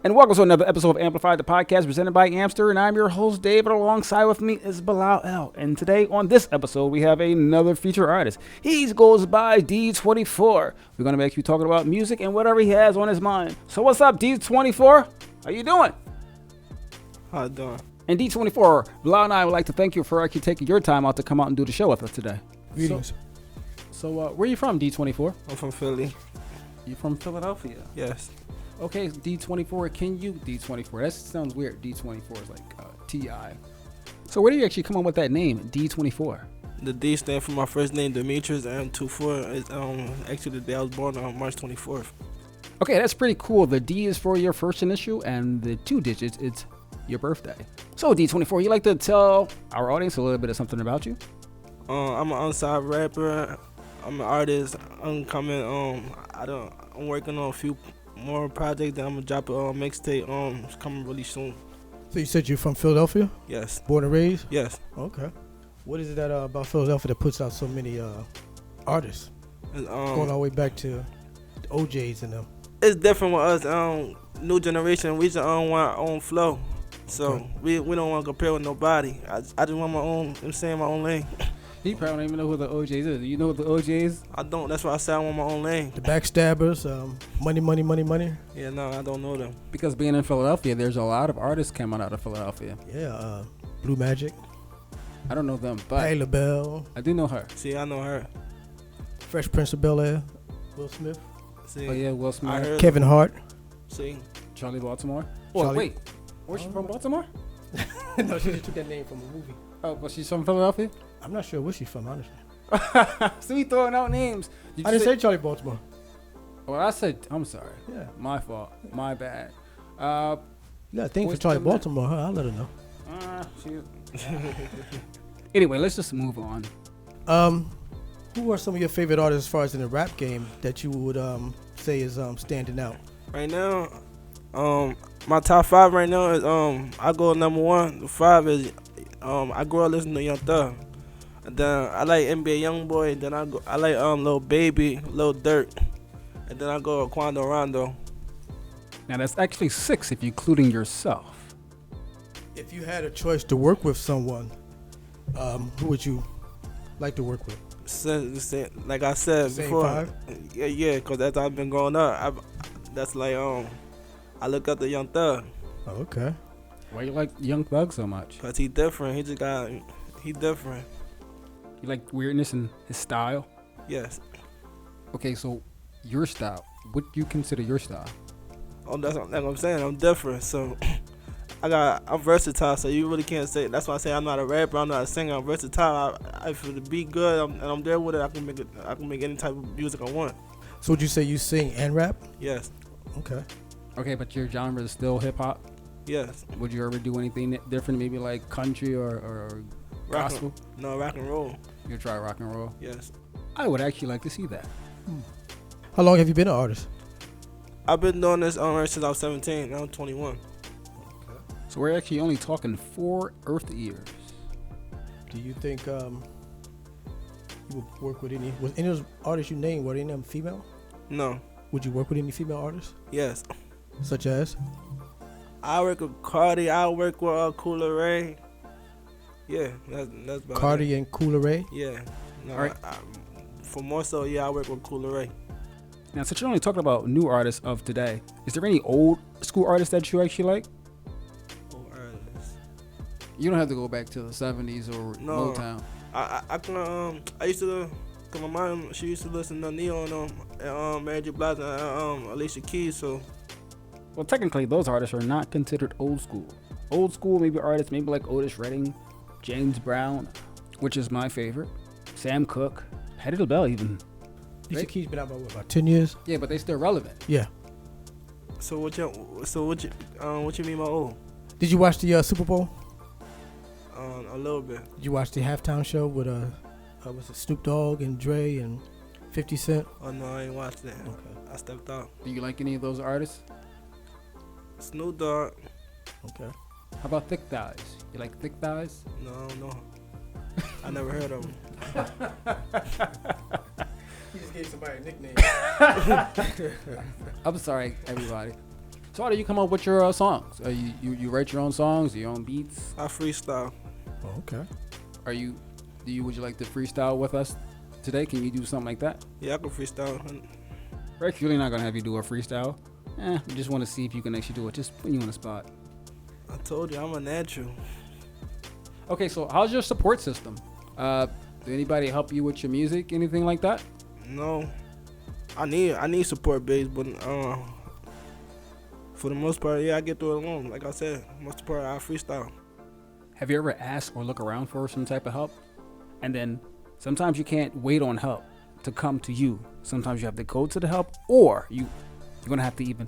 And welcome to another episode of Amplified, the podcast presented by Ampster, and I'm your host, David. Alongside with me is Bilal. And today on this episode, we have another featured artist. He goes by D24. We're going to make you talking about music and whatever he has on his mind. So what's up, D24? How you doing? How you doing? And D24, Bilal and I would like to thank you for actually taking your time out to come out and do the show with us today. Greetings. So where are you from, D24? I'm from Philly. You from Philadelphia? Yes. Okay, D24, can you, D24, that sounds weird, D24 is like T.I. So where do you actually come up with that name, D24? The D stands for my first name, Demetrius, and 24 is actually the day I was born on March 24th. Okay, that's pretty cool. The D is for your first initial, and the 2 digits, it's your birthday. So D24, you like to tell our audience a little bit of something about you? I'm an unsigned rapper. I'm an artist. I'm working on a few more projects that I'm gonna drop a mixtape. It's coming really soon. So you said you're from Philadelphia? Yes. Born and raised? Yes. Okay. What is it that about Philadelphia that puts out so many artists? Going all the way back to the OJs and them. It's different with us. New generation. We just want our own flow. So we don't want to compare with nobody. I just want my own. I'm saying my own lane. He probably don't even know who the OJs is. Do you know who the OJs is? I don't. That's why I said I want my own lane. The Backstabbers, money. Yeah, no, I don't know them. Because being in Philadelphia, there's a lot of artists coming out of Philadelphia. Yeah, Blue Magic. I don't know them, but Patti LaBelle. I do know her. See, I know her. Fresh Prince of Bel-Air. Will Smith. See, Oh yeah, Will Smith. Kevin Hart. See, Charlie Baltimore. Charlie- Wait, was she from Baltimore? No, she just took that name from a movie. Oh, but she's from Philadelphia? I'm not sure where she's from, honestly. So we throwing out names. I didn't say Charlie Baltimore. Well, I said, I'm sorry. Yeah. My fault. My bad. You got a thing for What's Charlie the- Baltimore, huh? I'll let her know. Anyway, let's just move on. Who are some of your favorite artists as far as in the rap game that you would say is standing out? right now, my top 5 right now is I go number 1. The 5 is I grew up listening to Young Thug. And then I like NBA Youngboy. Then I like Lil Baby, Lil Durk. And then I go Quando Rondo. Now, that's actually 6 if you're including yourself. If you had a choice to work with someone, who would you like to work with? Like I said Same before, 5? yeah, because as I've been growing up, that's like I look up to Young Thug, Oh, okay. Why you like Young Thug so much? cause he different. He different. You like weirdness in his style? Yes. Okay, so your style. What do you consider your style? Oh, that's what I'm saying. I'm different. So I'm versatile. So you really can't say. That's why I say I'm not a rapper. I'm not a singer. I'm versatile. If the beat good and I'm there with it, I can make any type of music I want. So would you say you sing and rap? Yes. Okay. Okay, but your genre is still hip hop. Yes. Would you ever do anything different, maybe like country or gospel? Rock and roll. You try rock and roll? Yes. I would actually like to see that. How long have you been an artist? I've been doing this since I was 17. Now I'm 21. So we're actually only talking 4 Earth years. Do you think you would work with any of those artists you named, were any of them female? No. Would you work with any female artists? Yes. Such as? I work with Cardi. I work with Cooler Ray. Yeah, that's about Cardi it. and Cooler Ray? Yeah. No, All right. For more so, yeah, I work with Cooler Ray. Now, since you're only talking about new artists of today, is there any old school artists that you actually like? Oh, artists. You don't have to go back to the 70s or No. Motown. I can I used to, cause my mom, she used to listen to Neo and Mary J. Blige and Alicia Keys. So Well, technically, those artists are not considered old school. Old school, maybe artists, maybe like Otis Redding, James Brown, which is my favorite, Sam Cooke, Patti LaBelle even. Alicia Keys been out about 10 years? Yeah, but they still relevant. Yeah. what you mean by old? Did you watch the Super Bowl? A little bit. Did you watch the halftime show with was it Snoop Dogg and Dre and 50 Cent? Oh no, I ain't watched that. Okay. I stepped out. Do you like any of those artists? Snoop Dogg. Okay. How about Thick Thighs? You like Thick Thighs? No. I never heard of him. He just gave somebody a nickname. I'm sorry, everybody. So how do you come up with your songs? You write your own songs, your own beats? I freestyle. Oh, okay. Would you like to freestyle with us today? Can you do something like that? Yeah, I can freestyle. We're actually not gonna have you do a freestyle. We just want to see if you can actually do it. Just put you on the spot. I told you, I'm a natural. Okay, so how's your support system? Did anybody help you with your music, anything like that? No, I need support base, but for the most part, yeah, I get through it alone. Like I said, most part I freestyle. Have you ever asked or look around for some type of help? And then sometimes you can't wait on help to come to you. Sometimes you have to go to the help, or you're gonna have to even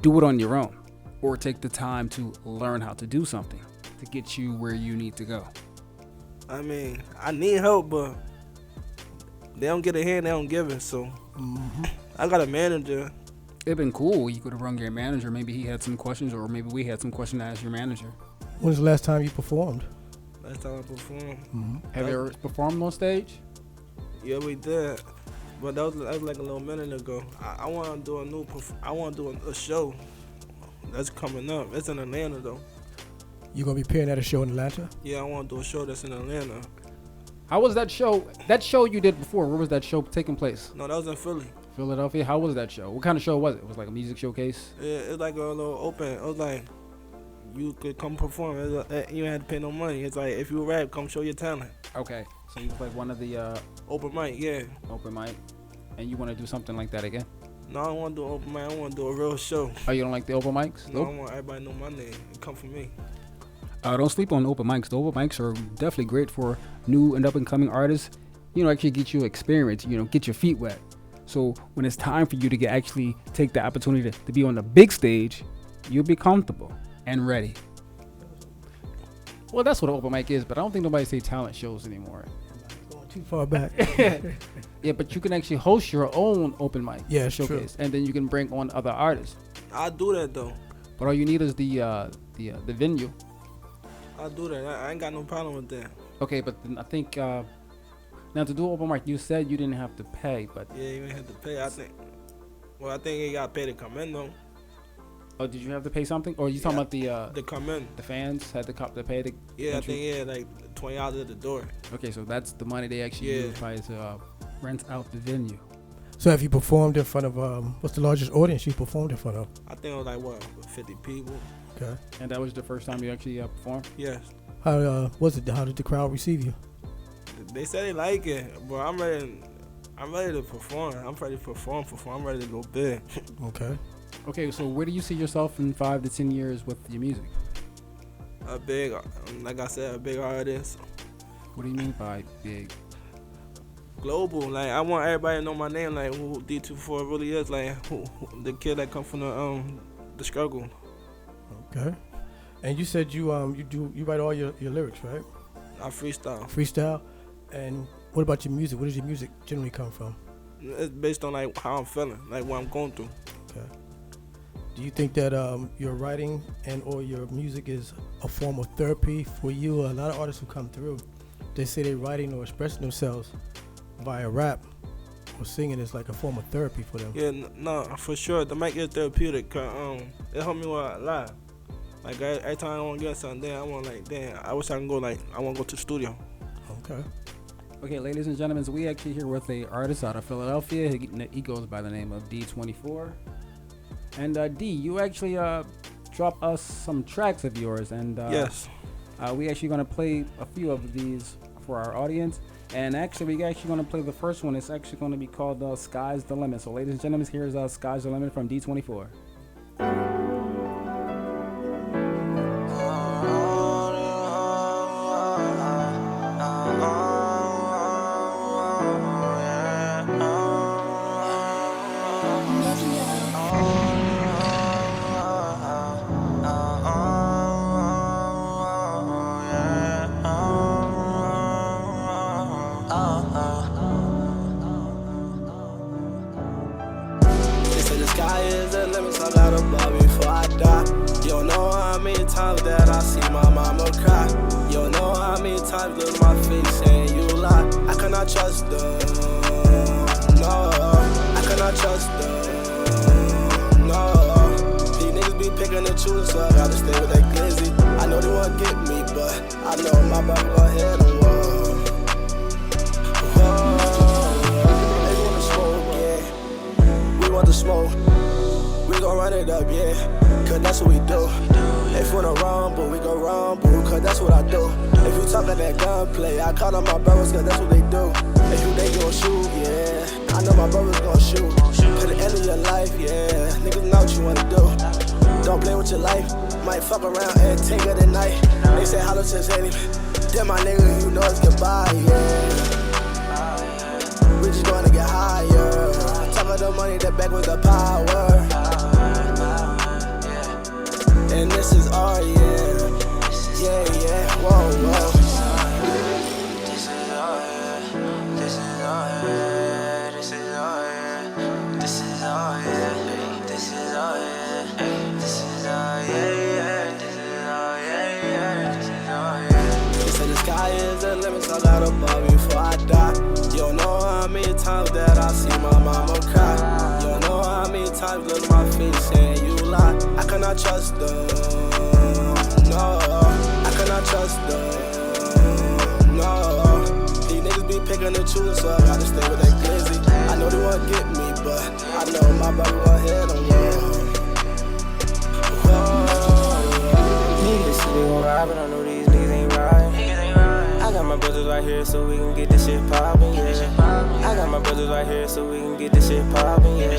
do it on your own, or take the time to learn how to do something to get you where you need to go. I mean, I need help, but they don't get a hand, they don't give it. So I got a manager. It'd been cool. You could have rung your manager. Maybe he had some questions, or maybe we had some questions to ask your manager. When was the last time you performed? Last time I performed. Have you ever performed on stage? Yeah, we did, but that was like a little minute ago. I want to do I want to do a show that's coming up. It's in Atlanta though. You gonna be appearing at a show in Atlanta? Yeah, I want to do a show that's in Atlanta. How was that show? That show you did before, where was that show taking place? No, that was in Philly. Philadelphia? How was that show? What kind of show was it? It was like a music showcase? Yeah, it's like a little open. It was like you could come perform. You didn't have to pay no money. It's like if you rap, come show your talent. Okay, so you like one of the Open mic, yeah. open mic, and you want to do something like that again? No, I don't want to do an open mic. I want to do a real show. Oh, you don't like the open mics? No, I want everybody to know my name and come for me. Don't sleep on open mics. The open mics are definitely great for new and up-and-coming artists. Actually get you experience, get your feet wet. So when it's time for you to actually take the opportunity to be on the big stage, you'll be comfortable and ready. Well, that's what an open mic is, but I don't think nobody say talent shows anymore. Going too far back. Yeah, but you can actually host your own open mic showcase, true. and then you can bring on other artists. I do that though. But all you need is the venue. I do that. I ain't got no problem with that. Okay, but then I think now to do open mic, you said you didn't have to pay, but Yeah, you ain't have to pay. I think you got to pay to come in though. oh, did you have to pay something? Or are you talking about To come in. the fans had to pay to Yeah, I entry? think like $20 at the door. Okay, so that's the money they actually use probably to rent out the venue. So have you performed in front of what's the largest audience you performed in front of? I think it was like 50 people. Okay. And that was the first time you actually performed? Yes. How was it? How did the crowd receive you? They said they like it, but I'm ready to perform. I'm ready to perform. I'm ready to go big. Okay. Okay, so where do you see yourself in 5 to 10 years with your music? Like I said, a big artist. What do you mean by big? Global. Like I want everybody to know my name. Like who D24 really is. Like who the kid that come from the struggle. Okay. And you said you write all your lyrics, right? I freestyle. Freestyle. And what about your music? Where does your music generally come from? It's based on like how I'm feeling, like what I'm going through. Okay. Do you think that your writing and or your music is a form of therapy for you? A lot of artists who come through, they say they're writing or expressing themselves via rap or singing is like a form of therapy for them. Yeah, no, for sure. The mic is therapeutic. It helped me with a lot. Like every time I want to get something, then I want I wish I can go I want to go to the studio. Okay. Okay, ladies and gentlemen, so we actually here with a artist out of Philadelphia. He goes by the name of D24. And D, you actually dropped us some tracks of yours, and Yes. we actually going to play a few of these for our audience. And actually, we're actually going to play the first one. It's actually going to be called Sky's the Limit. So, ladies and gentlemen, here's Sky's the Limit from D24. Sky is the limit, so I gotta ball before I die. You don't know how many times that I see my mama cry. You don't know how many times look at my face saying you lie. I cannot trust them, no. I cannot trust them, no. These picking and choosing, so I gotta stay with that glizzy. I know they wanna get me, but I know my brother gon' hit them. They wanna smoke, yeah. We want the smoke. We gon' run it up, yeah. Cause that's what we do. If you wanna rumble, we gon' rumble, cause that's what I do. If you talkin' that gunplay, I call on my brothers, cause that's what they do. If you they gon' shoot, yeah. I know my brothers gon' shoot. To the end of your life, yeah. Niggas know what you wanna do. Don't play with your life. Might fuck around and take it at night. They say hollow to him. Then my nigga, you know it's goodbye, yeah. We just gonna get higher. Talk about the money, that back with the power. And this is our year. Yeah, yeah, whoa, whoa. This is our year. This is our year. This is our year. This is our year. This is our year. This is our year. This is our year. This is our year. They say the sky is the limit, so I gotta ball before I die. You don't know how many times that I see my mama cry. You don't know how many times look my feet saying you lie. I cannot trust them, no. I cannot trust them, no. These niggas be picking and choosing, so I gotta stay with that glizzy. I know they wanna get me, but I know my brother gon' hit them. Niggas say they gon' ride, but I know these niggas ain't riding. I got my brothers right here, so we can get this shit poppin', yeah. I got my brothers right here, so we can get this shit poppin', yeah.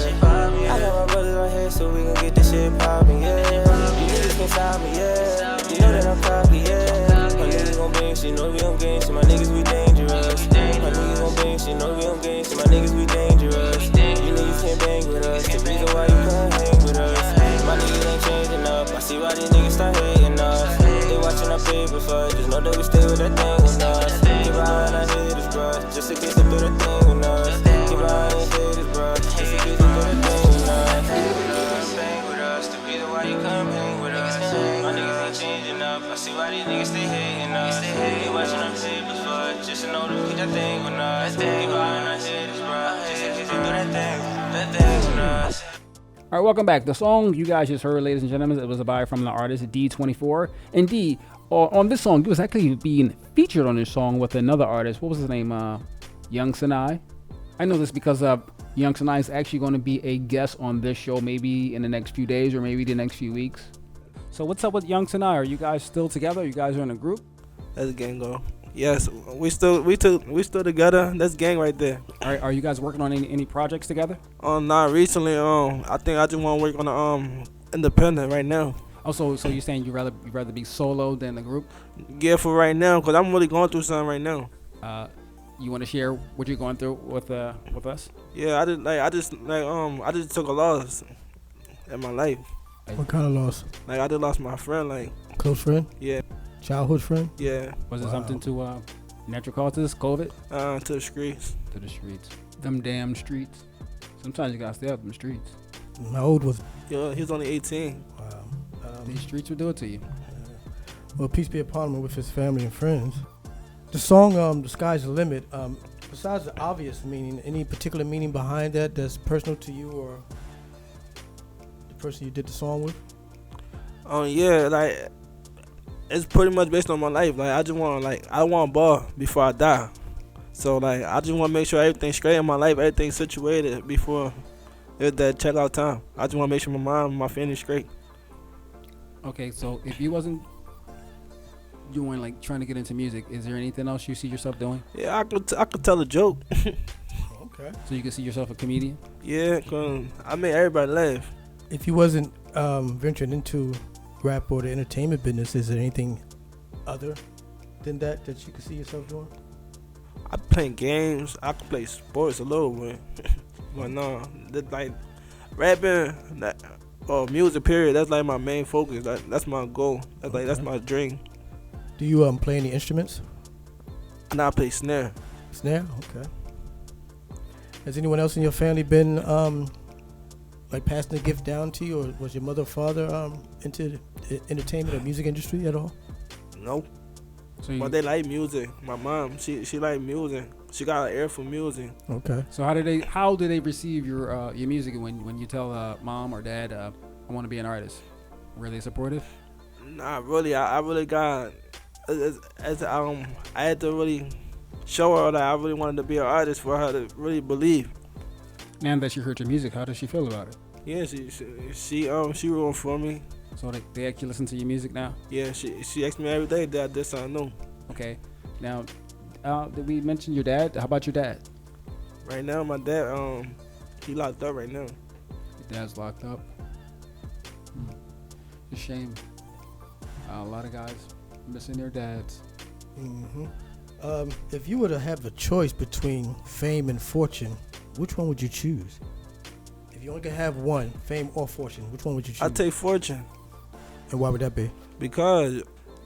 I got my brothers right here, so we can get this shit poppin', yeah. You niggas can't stop me, yeah. You know that I'm cocky, yeah. My niggas gon' bang, she know we on game, so my niggas we dangerous. My niggas gon' bang, she know we on game, so my niggas we dangerous. You niggas can't bang with us, the reason why you can't hang with us. My niggas ain't changing up, I see why these niggas start hating us. They watching our papers, so just know that we stay with that thing with us. Keep behind our haters, bruh, just in case they do that thing with us. Keep behind our haters, bruh, just in case they do that thing with us. Bang with us, the reason why you come hang with us. My niggas ain't changing up, I see why these niggas stay hating us. They watching our papers, but just to know to keep that thing with us. Keep behind our haters, bruh, just in case they do that thing with us. All right, welcome back. The song you guys just heard, ladies and gentlemen, it was a buy from the artist D24. And D, on this song, you was actually being featured on this song with another artist. What was his name? Unsigned. I know this because Unsigned is actually going to be a guest on this show maybe in the next few days or maybe the next few weeks. So what's up with Unsigned? Are you guys still together? You guys are in a group? That's gang go. Yes, we still together. That's gang right there. Are you guys working on any projects together? Not recently. I think I just want to work on the independent right now. Oh, so you're saying you'd rather be solo than the group? Yeah, for right now, cause I'm really going through something right now. You want to share what you're going through with us? Yeah, I just took a loss in my life. What kind of loss? Like I just lost my friend. Like close friend? Yeah. Childhood friend? Yeah. Was it something to natural causes, COVID? To the streets. To the streets. Them damn streets. Sometimes you gotta stay out them streets. How old was he? Yeah, he was only 18. Wow. These streets will do it to you. Well, peace be upon him with his family and friends. The song, The Sky's the Limit, besides the obvious meaning, any particular meaning behind that that's personal to you or the person you did the song with? Yeah, like it's pretty much based on my life. Like I want to ball before I die. So like I just want to make sure everything's straight in my life, everything's situated before it's that checkout time. I just want to make sure my mom and my family's straight. Okay, so if you wasn't doing like trying to get into music, is there anything else you see yourself doing? Yeah, I could tell a joke. Okay. So you can see yourself a comedian? Yeah, cause I make everybody laugh. If you wasn't venturing into rap or the entertainment business, is there anything other than that you could see yourself doing? I play games. I can play sports a little bit, but no, like rapping or music. Period. That's like my main focus. That's my goal. That's my dream. Do you play any instruments? And I play snare. Snare? Okay. Has anyone else in your family been like passing the gift down to you, or was your mother or father into the entertainment or music industry at all? Nope. So but they like music. My mom, she like music. She got an ear for music. Okay. So how do they receive your music when you tell mom or dad I want to be an artist? Were they supportive? Nah, really, I really got, I had to really show her that I really wanted to be an artist for her to really believe. Now that she heard your music, how does she feel about it? Yeah, she rooting for me. So they actually listen to your music now? Yeah, she asks me every day that I did something new. Okay. Now, did we mention your dad? How about your dad? Right now, my dad, he locked up right now. Your dad's locked up. It's a shame. A lot of guys missing their dads. Mm-hmm. If you were to have a choice between fame and fortune, which one would you choose? If you only could have one, fame or fortune, which one would you choose? I take fortune. And why would that be? Because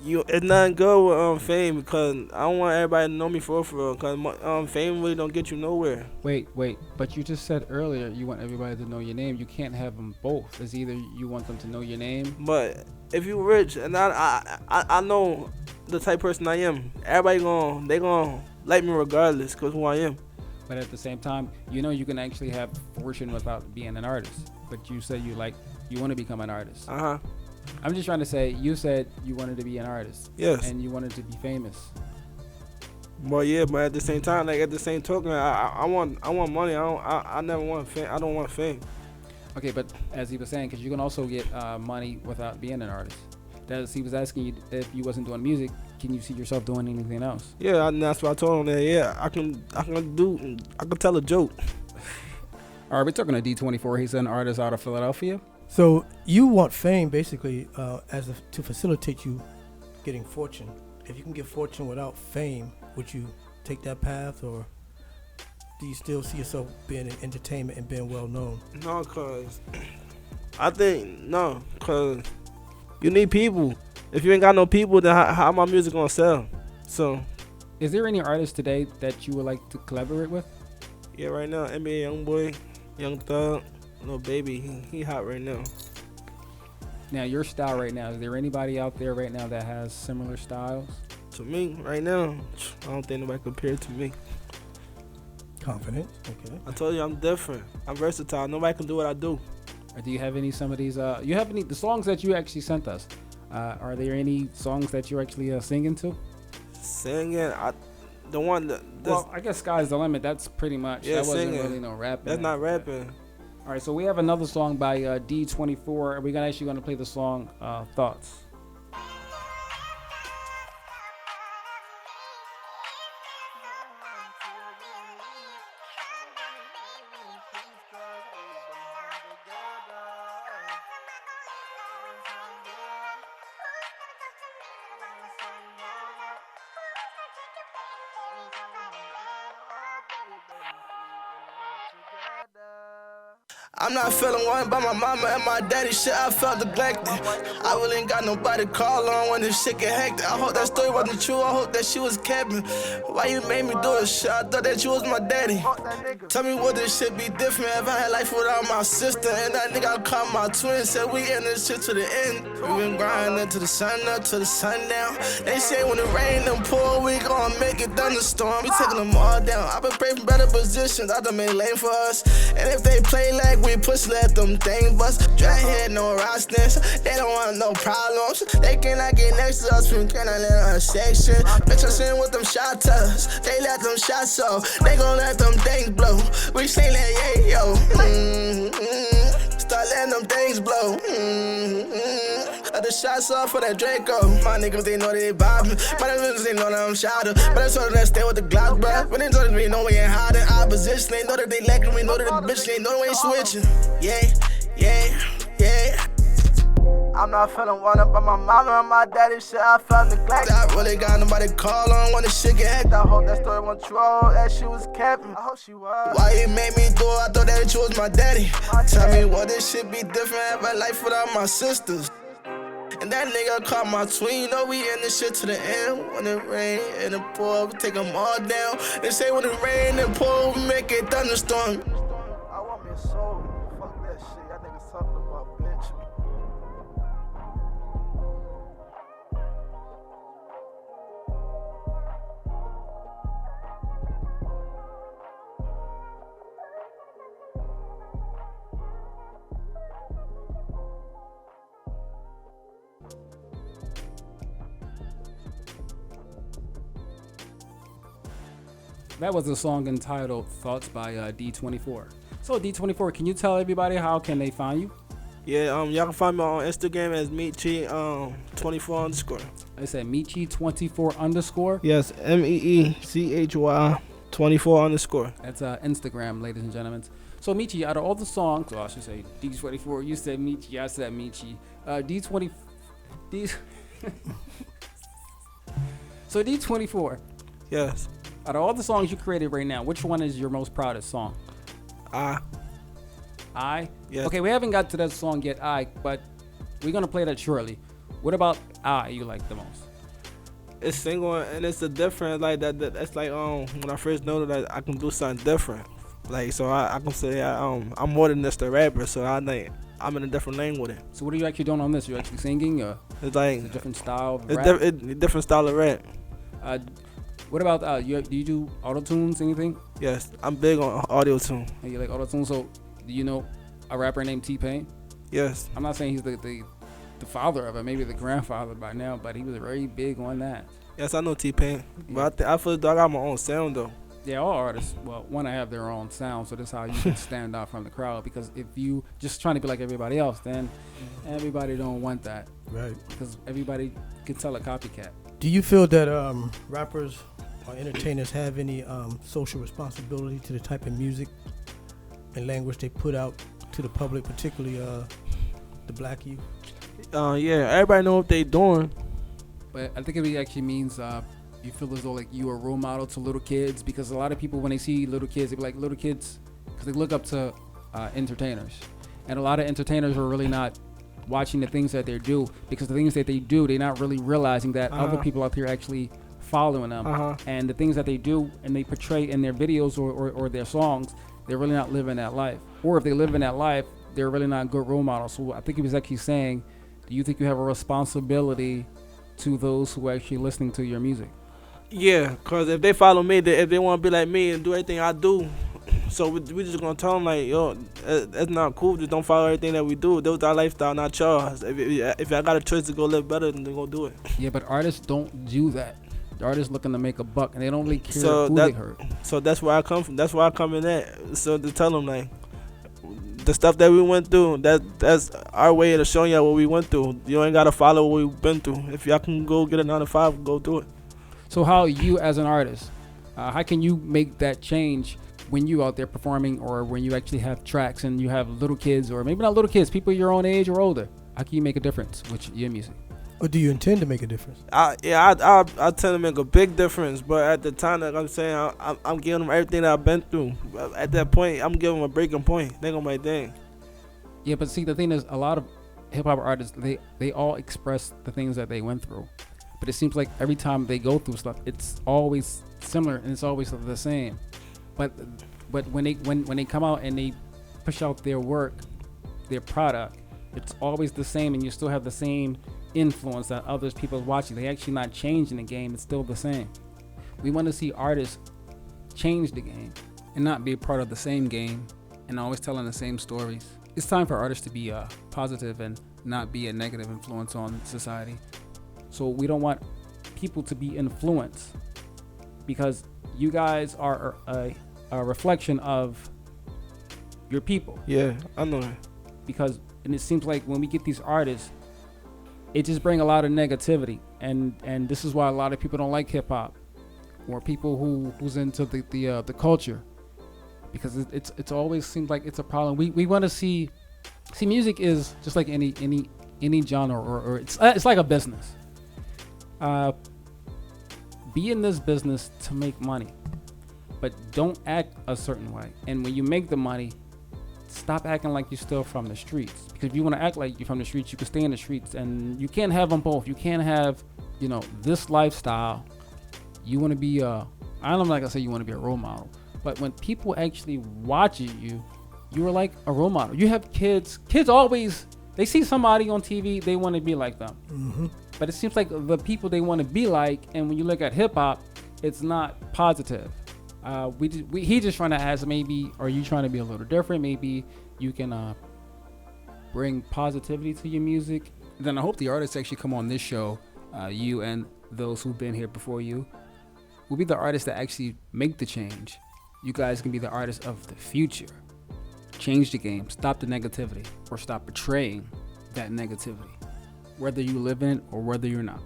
it's not good with fame, because I don't want everybody to know me for real, because fame really don't get you nowhere. Wait, but you just said earlier you want everybody to know your name. You can't have them both. It's either you want them to know your name. But if you rich, and I know the type of person I am, everybody they gonna like me regardless, because who I am. But at the same time, you know you can actually have fortune without being an artist. But you said you want to become an artist. Uh-huh. I'm just trying to say, you said you wanted to be an artist. Yes. And you wanted to be famous. Well, yeah, but at the same time, at the same token, I want money. I never want fame. I don't want fame. Okay, but as he was saying, because you can also get money without being an artist. He was asking you if you wasn't doing music, can you see yourself doing anything else? Yeah, that's what I told him. That yeah, I can tell a joke. All right, we're talking to D24. He's an artist out of Philadelphia. So you want fame basically to facilitate you getting fortune. If you can get fortune without fame, would you take that path, or do you still see yourself being in entertainment and being well known? No, cause you need people. If you ain't got no people, then how my music gonna sell? So, is there any artist today that you would like to collaborate with? Yeah, right now, NBA Youngboy, Young Thug, Lil Baby, he hot right now. Now, your style right now, is there anybody out there right now that has similar styles? To me, right now, I don't think nobody compared to me. Confident, okay. I told you I'm different. I'm versatile. Nobody can do what I do. Or do you have some of these, the songs that you actually sent us, are there any songs that you're actually singing to? Singing, well, I guess Sky's the Limit, that's pretty much, yeah, that wasn't singing. really no rapping. That's not rapping. All right, so we have another song by D24. Are we actually going to play the song Thoughts? I'm not feeling one by my mama and my daddy. Shit, I felt neglected. I really ain't got nobody to call on when this shit get hectic. I hope that story wasn't true. I hope that she was capping. Why you made me do this shit? I thought that you was my daddy. Tell me would this shit be different if I had life without my sister? And that nigga I called my twin, said we in this shit to the end. We been grinding to the sun up, to the sundown. They say when it rain and pour, we gon' make it thunderstorm. We taking them all down. I been praying for better positions. I done made lane for us. And if they play like we push, let them things bust. Dry head, no rosters. They don't want no problems. They cannot get next to us. We cannot let us section. Bitch, I'm sitting with them shot tellers. They let them shots off. They gon' let them things blow. We say that yeah, yo. Start letting them things blow. Let the shots off for that Draco. My niggas, they know they bobbing. My niggas, they know that I'm shouting. But I told them that stay with the Glock, bruh. When they told them we know we ain't hiding opposition. They know that they lacking. We know that the bitch, they know we ain't switching. Yeah. I'm not feeling one up by my mama and my daddy. Shit, I felt neglected. I really got nobody to call on when the shit get hectic. I hope that story wasn't true. I hope that she was capping. I hope she was. Why you made me do it? I thought that you was my daddy. Tell me what this shit be different. Have a life without my sisters. And that nigga called my twin. You know we in this shit to the end. When it rain and it pour, we take them all down. They say when it rain and pour, we make it thunderstorm. I want me a soul. Fuck that shit. That nigga talking about bitch. That was a song entitled Thoughts by D24. So D24, can you tell everybody how can they find you? Yeah, y'all can find me on Instagram as Meechy 24 underscore. I said Meechy24 underscore. Yes, MEECHY 24 underscore. That's Instagram, ladies and gentlemen. So Meechy, out of all the songs, well, I should say D24, you said Meechy, I said Meechy. D20, D. So D24. Yes. Out of all the songs you created right now, which one is your most proudest song? I? Yes. Okay, we haven't got to that song yet, but we're going to play that shortly. What about you like the most? It's single and it's a different, like, that's like, when I first noticed that I can do something different. Like, so I can say I'm more than just a rapper, so I'm in a different lane with it. So what are you actually doing on this? You actually singing? Or it's like it's a different style of it's rap? it's different style of rap. What about, do you do auto-tunes, anything? Yes, I'm big on audio tune. And you like auto-tunes, so do you know a rapper named T-Pain? Yes. I'm not saying he's the father of it, maybe the grandfather by now, but he was very big on that. Yes, I know T-Pain. Yeah. But I feel like I got my own sound, though. Yeah, all artists, well, want to have their own sound, so that's how you can stand out from the crowd, because if you just trying to be like everybody else, then everybody don't want that, Right. because everybody can tell a copycat. Do you feel that rappers or entertainers have any social responsibility to the type of music and language they put out to the public, particularly the black youth? Yeah, everybody know what they doing. But I think it actually means you feel as though like you are a role model to little kids, because a lot of people, when they see little kids, they be like little kids, because they look up to entertainers, and a lot of entertainers are really not watching the things that they do, because the things that they do, they're not really realizing that other people out there actually following them, and the things that they do and they portray in their videos or their songs, they're really not living that life, or if they live in that life, they're really not good role models. So I think he was actually saying, do you think you have a responsibility to those who are actually listening to your music? Yeah, because if they follow me, if they want to be like me and do everything I do, so we just going to tell them, like, yo, that's not cool. Just don't follow everything that we do. That was our lifestyle, not yours. If I got a choice to go live better, then they're going to do it. Yeah, but artists don't do that. The artists looking to make a buck, and they don't really care So who they hurt. So that's where I come from. That's where I come in at. So to tell them, like, the stuff that we went through, that's our way of showing y'all what we went through. You ain't got to follow what we've been through. If y'all can go get a 9 to 5, go do it. So how you as an artist, how can you make that change when you out there performing, or when you actually have tracks and you have little kids, or maybe not little kids, people your own age or older? How can you make a difference with your music? Or do you intend to make a difference? I tend to make a big difference, but at the time, like I'm saying, I'm giving them everything that I've been through. At that point, I'm giving them a breaking point. They gonna my thing. Yeah, but see, the thing is, a lot of hip hop artists, they all express the things that they went through, but it seems like every time they go through stuff, it's always similar and it's always the same. But when they come out and they push out their work, their product, it's always the same, and you still have the same influence that others people watching. They actually not changing the game. It's still the same. We want to see artists change the game and not be a part of the same game and always telling the same stories. It's time for artists to be positive and not be a negative influence on society. So we don't want people to be influenced, because you guys are a reflection of your people. Yeah, I know that. Because, and it seems like when we get these artists, it just bring a lot of negativity, and this is why a lot of people don't like hip hop, or people who's into the culture, because it's always seems like it's a problem. We want to see music is just like any genre, or it's like a business. Be in this business to make money, but don't act a certain way. And when you make the money, stop acting like you're still from the streets. Because if you want to act like you're from the streets, you can stay in the streets, and you can't have them both. You can't have, this lifestyle. You want to be I'm not gonna say you want to be a role model, but when people actually watching you, you are like a role model. You have kids. Kids always, they see somebody on TV, they want to be like them. Mm-hmm. But it seems like the people they want to be like, and when you look at hip hop, it's not positive. He just trying to ask, maybe, are you trying to be a little different? Maybe you can bring positivity to your music, Then I hope the artists actually come on this show, you and those who've been here before you, will be the artists that actually make the change. You guys can be the artists of the future. Change the game, stop the negativity, or stop betraying that negativity, whether you live in it or whether you're not.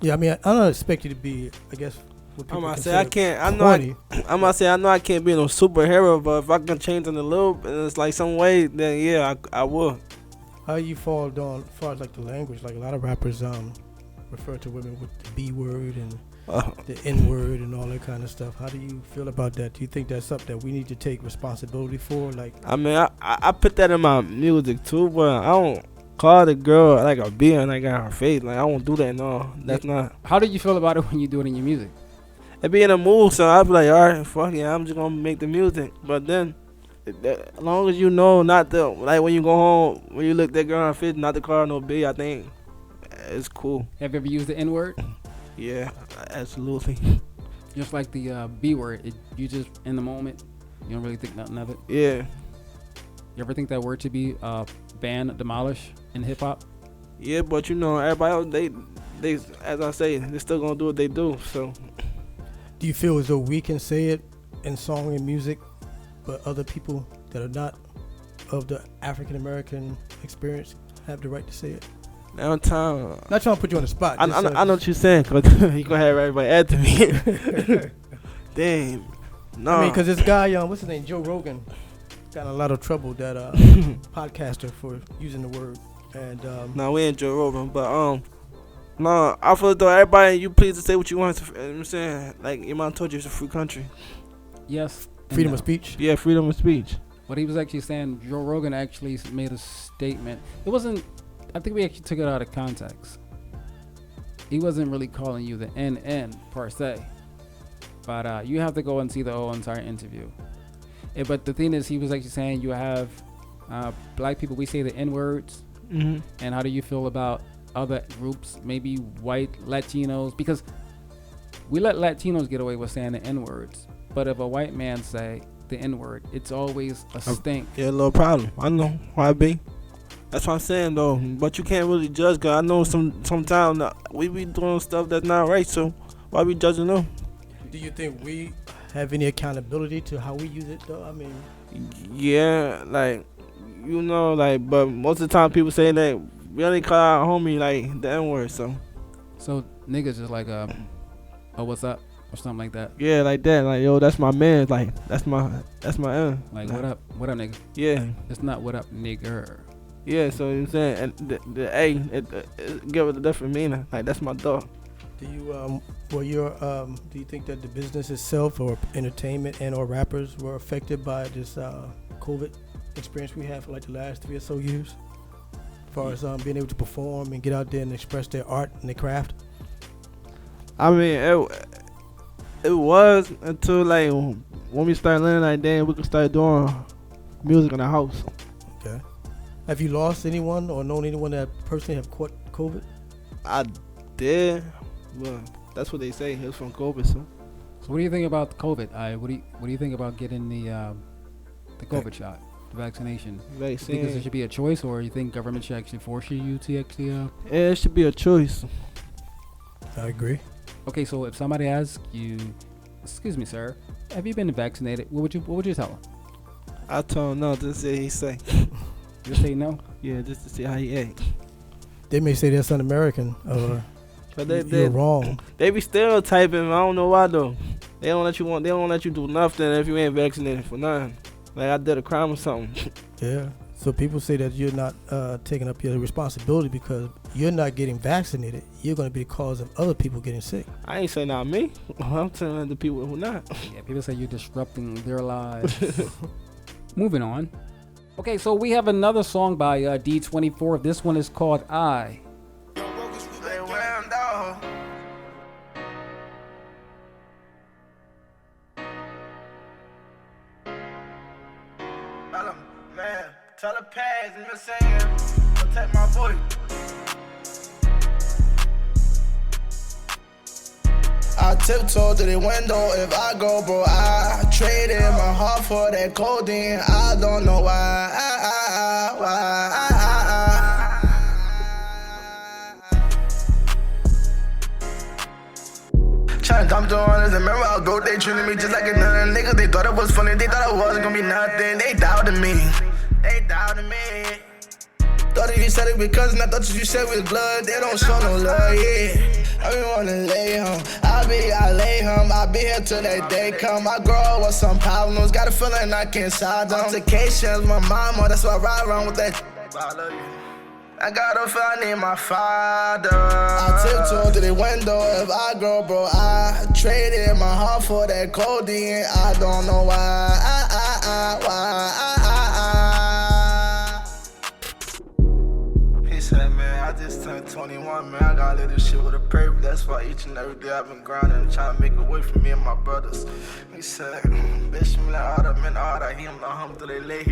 Yeah, I mean, I don't expect you to be, I guess, what people I'm gonna say consider I can't. I know. corny. I'm gonna say I know I can't be no superhero, but if I can change in a little, and it's like some way, then yeah, I will. How you fall down as far as like the language? Like a lot of rappers refer to women with the B word and the N word and all that kind of stuff. How do you feel about that? Do you think that's something that we need to take responsibility for? Like, I mean, I put that in my music too, but I don't call the girl like a B and like on her face. Like I won't do that. No, that's not. How do you feel about it when you do it in your music? It be in a mood, so I be like, all right, fuck it, I'm just gonna make the music. But then, as long as you know not to, like when you go home, when you look that girl in her face, not to call her no B, I think it's cool. Have you ever used the N word? Yeah, absolutely. Just like the B word, you just in the moment, you don't really think nothing of it. Yeah. You ever think that word should be banned, demolished in hip hop? Yeah, but you know, everybody else, they, as I say, they still gonna do what they do. So, do you feel as though we can say it in song and music, but other people that are not of the African American experience have the right to say it? now time. Not trying to put you on the spot. I know what you're saying, cause you gonna have everybody add to me. Damn. No. I mean, cause this guy, what's his name, Joe Rogan, got in a lot of trouble. That podcaster for using the word. And no, we ain't Joe Rogan, but no, I feel though everybody, you please to say what you want. You know what I'm saying, like your mom told you, it's a free country. Yes. freedom of speech. Yeah, freedom of speech. What he was actually saying, Joe Rogan actually made a statement. It wasn't. I think we actually took it out of context. He wasn't really calling you the NN per se, but you have to go and see the whole entire interview. But the thing is, he was actually saying you have black people. We say the N words. Mm-hmm. And how do you feel about other groups, maybe white Latinos? Because we let Latinos get away with saying the N words, but if a white man say the N word, it's always a stink. Yeah, a little problem. I know why it be. That's what I'm saying though. But you can't really judge, cause I know sometimes we be doing stuff that's not right. So why we judging them? Do you think we have any accountability to how we use it though? I mean, yeah, like you know, like, but most of the time people say that we only call our homie like the N word. So niggas is like oh, what's up or something like that. Yeah, like that. Like, yo, that's my man. Like, that's my N. Like, what up, nigga? Yeah. It's not what up, nigger. Yeah, so you know what I'm saying, and the A, it give it a different meaning. Like, that's my dog. Do you do you think that the business itself or entertainment and or rappers were affected by this COVID experience we had for like the last 3 or so years, as far as being able to perform and get out there and express their art and their craft? I mean, it was until like when we started learning, like, then we could start doing music in the house. Okay. Have you lost anyone or known anyone that personally have caught COVID? I did, but that's what they say. It was from COVID. So what do you think about COVID? What do you think about getting the COVID shot, the vaccination? Vaccine. You think there should be a choice, or you think government should actually force you to actually? Yeah, it should be a choice. I agree. Okay, so if somebody asks you, "Excuse me, sir, have you been vaccinated?" What would you tell them? I told him no, just say he say. Just say no? Yeah, just to see how he act. They may say that's un-American, or you're wrong. They be stereotyping. I don't know why though. They don't let you do nothing if you ain't vaccinated for nothing. Like I did a crime or something. Yeah. So people say that you're not taking up your responsibility because you're not getting vaccinated. You're going to be the cause of other people getting sick. I ain't saying not me. I'm telling the people who not. Yeah, people say you're disrupting their lives. Moving on. Okay, so we have another song by D24. This one is called I. Tell the past, you know what I'm saying? Protect my voice. I tiptoe to the window if I go, bro. I traded my heart for that codeine. I don't know why. Tryna dump the honors, and remember how go they treated me just like another nigga. They thought it was funny, they thought it wasn't gonna be nothing. They doubted me. Thought that you said it because I thought you said with blood. They don't show no love, yeah. I be wanna lay him, I lay him. I be here till that day come. I grow up with some problems, got a feeling I can't solve them. Altercations, my mama, that's why I ride around with that. I love you. I got a feel I need my father. I tiptoe to the window if I grow, bro. I traded my heart for that codeine. I don't know why. He said, man, I just turned 21, man. I gotta live this shit with a purpose. That's why each and every day I've been grinding and trying to make a way for me and my brothers. He said, Bismillah, alhamdulillah,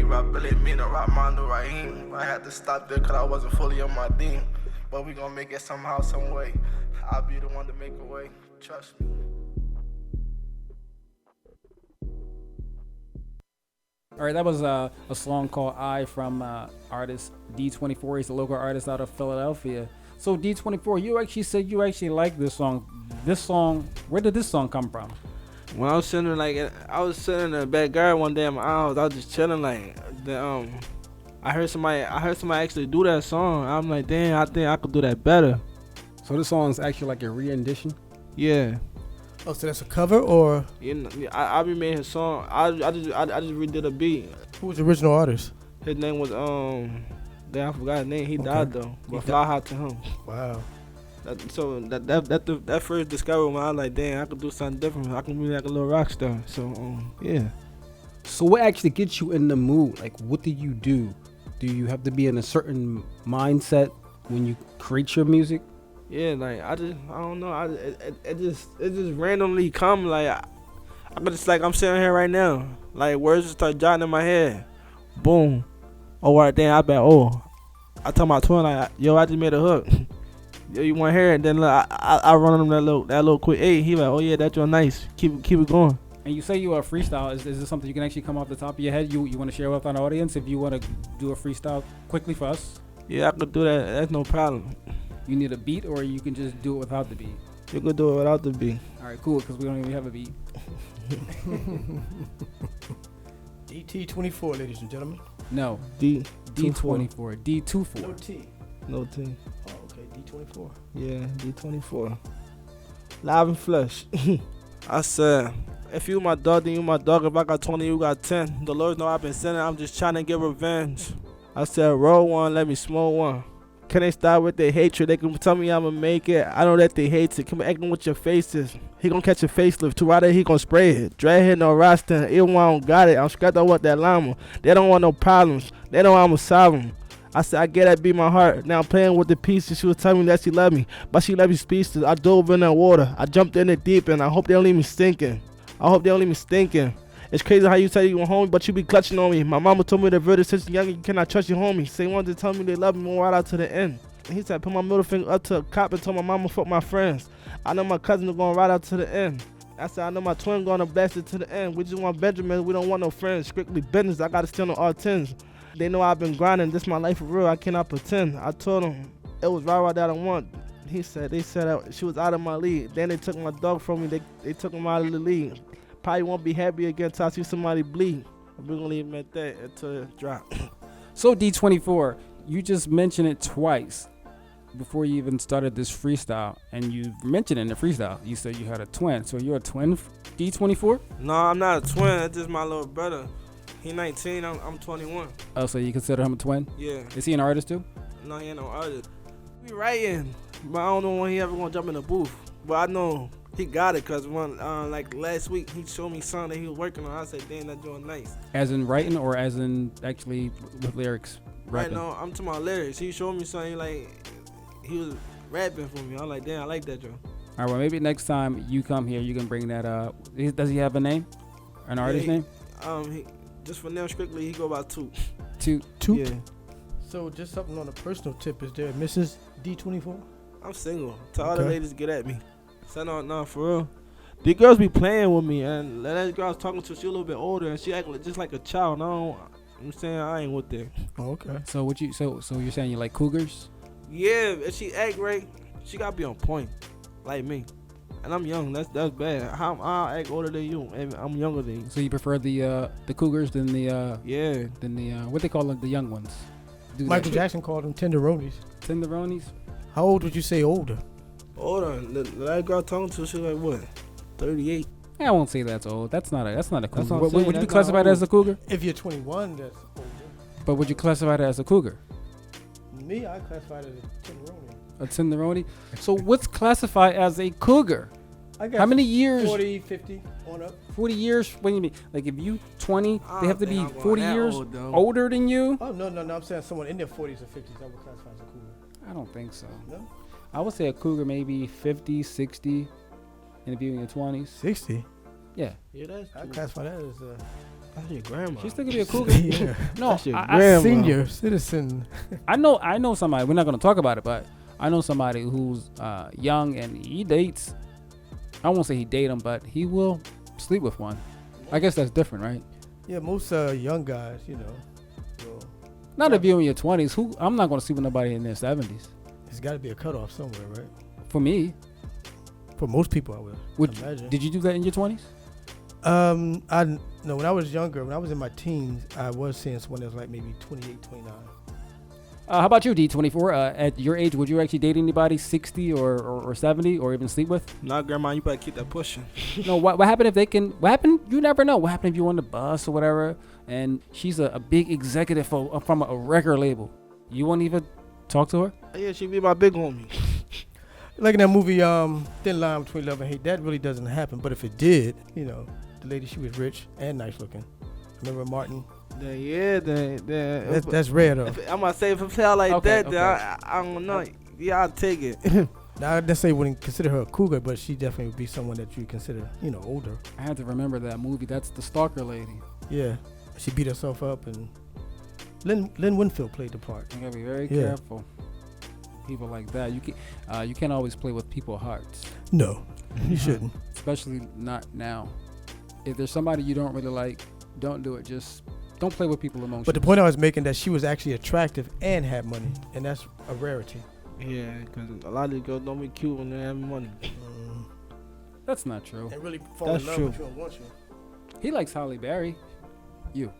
Rabbil Amin, Rahman Rahim. I had to stop there because I wasn't fully on my deen. But we gonna make it somehow, some way. I'll be the one to make a way. Trust me. All right, that was a song called I from artist D24. He's a local artist out of Philadelphia. So D24, you actually said you actually like this song. This song, where did this song come from? When I was sitting in the backyard one day in my house, I was just chilling I heard somebody actually do that song. I'm like, damn, I think I could do that better. So this song is actually like a re-rendition? Yeah. Oh, so that's a cover or? You know, I remade his song. I just redid a beat. Who was the original artist? His name was damn, I forgot his name. He died though. But fly high to him. Wow. That first discovery when I was like, damn, I could do something different. I can be like a little rock star. So yeah. So what actually gets you in the mood? Like, what do you do? Do you have to be in a certain mindset when you create your music? Yeah, like I don't know. It just randomly come. Like I'm sitting here right now. Like words just start jotting in my head. Boom. Oh, right, damn, I bet. Oh, I tell my twin like, yo, I just made a hook. Yo, you want to hear it? Then look, I run him that little quick. Hey, he like, oh yeah, that's your nice. Keep it going. And you say you are freestyle. Is this something you can actually come off the top of your head? You want to share with our audience if you want to do a freestyle quickly for us? Yeah, I could do that. That's no problem. You need a beat, or you can just do it without the beat? You could do it without the beat. All right, cool, because we don't even have a beat. DT24, ladies and gentlemen. No, D24. D24. No T. No T. Oh, okay, D24. Yeah, D24. Live and flesh. I said, if you my dog, then you my dog. If I got 20, you got 10. The Lord know I've been sinning. I'm just trying to get revenge. I said, roll one, let me smoke one. Can they stop with their hatred? They can tell me I'ma make it. I know that they hate it. Come acting with your faces. He gon' catch a facelift. To right there, he gon' spray it. Drag hit no roster. Even when I don't got it, I'm scrapped out with that llama. They don't want no problems. They know I'ma solve them. I said, I get that beat my heart. Now I'm playing with the pieces. She was telling me that she loved me, but she left me speechless. I dove in that water. I jumped in it deep, and I hope they don't leave me stinking. It's crazy how you say you want homie, but you be clutching on me. My mama told me that verdict since young, you cannot trust your homie. Say one to tell me they love me right out to the end. And he said, put my middle finger up to a cop and told my mama fuck my friends. I know my cousin is going right out to the end. I said, I know my twin going to blast it to the end. We just want Benjamin. We don't want no friends. Strictly business. I got to steal no R10s. They know I've been grinding. This my life for real. I cannot pretend. I told them it was right that I want. They said she was out of my league. Then they took my dog from me. They took him out of the league. Probably won't be happy again till I see somebody bleed. We're gonna leave him at that until it drop. So D24, you just mentioned it twice before you even started this freestyle, and you mentioned in the freestyle you said you had a twin. So you're a twin, D24? No, I'm not a twin. That's just my little brother. He 19. I'm 21. Oh, so you consider him a twin? Yeah. Is he an artist too? No, he ain't no artist. We writing, but I don't know when he ever gonna jump in the booth. But I know he got it, cause like last week he showed me something that he was working on. I said, "Damn, that's doing nice." As in writing, or as in actually with lyrics? Rapping? Right now, I'm talking about lyrics. He showed me something like he was rapping for me. I'm like, "Damn, I like that, Joe." All right, well maybe next time you come here, you can bring that up. Does he have a name? An artist name? He just for now strictly he go by Toop. Toop. Yeah. So just something on a personal tip. Is there a Mrs. D24? I'm single. Tell all the ladies to get at me. So no, for real. The girls be playing with me, and that girl I was talking to, she a little bit older, and she act just like a child. I'm saying I ain't with that. Oh, okay. So so you're saying you like cougars? Yeah, if she act right, she gotta be on point, like me. and I'm young. That's bad. I act older than you, and I'm younger than you. So you prefer the cougars than the Yeah. what they call the young ones? Michael Jackson called them tenderonis. Tenderonis. How old would you say older? Older. The girl talking to, she like what? 38. I won't say that's old. That's not a cougar. That's what I'm Would saying, you be that's classified not as a cougar? If you're 21, that's older. But would you classify it as a cougar? Me, I classified it as tenderoni. A tenderoni. So what's classified as a cougar? I guess How many years? 40, 50 on up. 40 years. What do you mean? Like if you 20, I they have to don't be think I'm 40 going that years old, though. older than you? Oh, no. I'm saying someone in their 40s or 50s, I would classify as a cougar. I don't think so. No? I would say a cougar maybe 50, 60, and if you're in your 20s. 60? Yeah. Yeah, that's I true. classify that as That's your grandma. She still could be a cougar. yeah. No, That's your I grandma. Senior citizen. I know somebody. We're not going to talk about it, but I know somebody who's young and he dates. I won't say he date them, but he will sleep with one. I guess that's different, right? Yeah, most young guys, will, Not if you're in your 20s. I'm not going to sleep with nobody in their 70s. there's got to be a cutoff somewhere, right? For me, For most people, I will imagine. did you do that in your 20s? No, when I was younger, when I was in my teens, I was seeing someone that was like maybe 28, 29. How about you, D24? At your age, would you actually date anybody 60 or 70 or even sleep with? Nah, grandma, you better keep that pushing. No, what happened if they can? What happened? You never know. What happened if you're on the bus or whatever, and she's a big executive from a record label? You won't even talk to her? Yeah, she be my big homie. Like in that movie, Thin Line Between Love and Hate, that really doesn't happen. But if it did, the lady, she was rich and nice looking. Remember Martin? That's rare though. I'm gonna say if it felt like Okay, that, then I don't know. Yeah, I'll take it. Now, I necessarily wouldn't consider her a cougar, but she definitely would be someone that you consider, older. I had to remember that movie. That's the stalker lady. Yeah, she beat herself up, and Lynn Winfield played the part. You gotta be very Yeah. careful. People like that, you can't always play with people's hearts, No, you shouldn't. especially not now. If there's somebody you don't really like, don't do it. Just don't play with people's emotions. But the point I was making that she was actually attractive and had money, and that's a rarity. Yeah, because a lot of these girls don't be cute when they have money. That's not true. And really fall That's in love true. with you and want you. He likes Halle Berry. You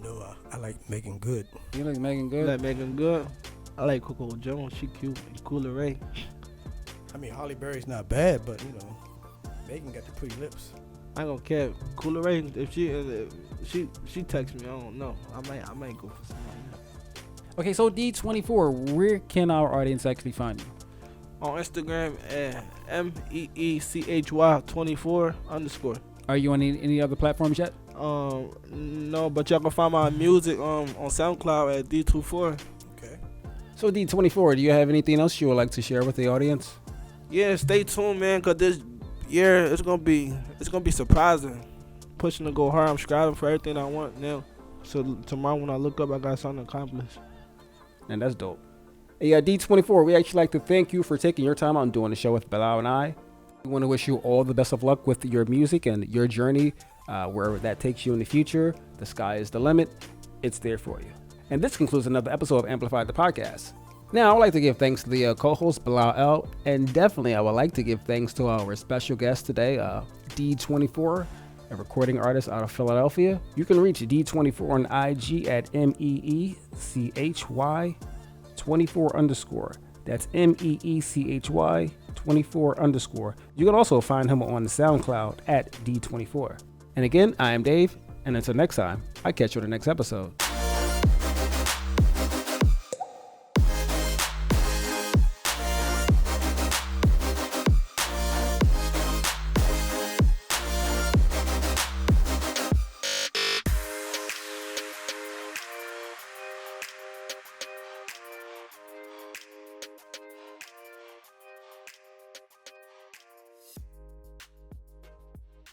No, I like Megan Good. like Megan You Good. like Megan Good? I like Coco Jones. She cute. And Cooler Ray. I mean, Halle Berry's not bad, but Megan got the pretty lips. I ain't gonna care. Cooler Ray, if she texts me, I don't know. I might go for something like that. Okay, so D24, where can our audience actually find you? On Instagram at MEECHY24 _. Are you on any other platforms yet? No, but y'all can find my music on SoundCloud at D24. Okay. So D24, do you have anything else you would like to share with the audience? Yeah, stay tuned, man, cause this year it's gonna be surprising. Pushing to go hard. I'm striving for everything I want now. So tomorrow when I look up, I got something accomplished. And that's dope. Hey, D24, we actually like to thank you for taking your time out and doing the show with Bilal and I. We want to wish you all the best of luck with your music and your journey, wherever that takes you in the future. The sky is the limit. It's there for you. And this concludes another episode of Amplify the Podcast. Now, I would like to give thanks to the co-host, Bilal L. And definitely, I would like to give thanks to our special guest today, D24, a recording artist out of Philadelphia. You can reach D24 on IG at MEECHY24 _. That's MEECHY24 _. You can also find him on SoundCloud at D24. And again, I am Dave, and until next time, I catch you on the next episode.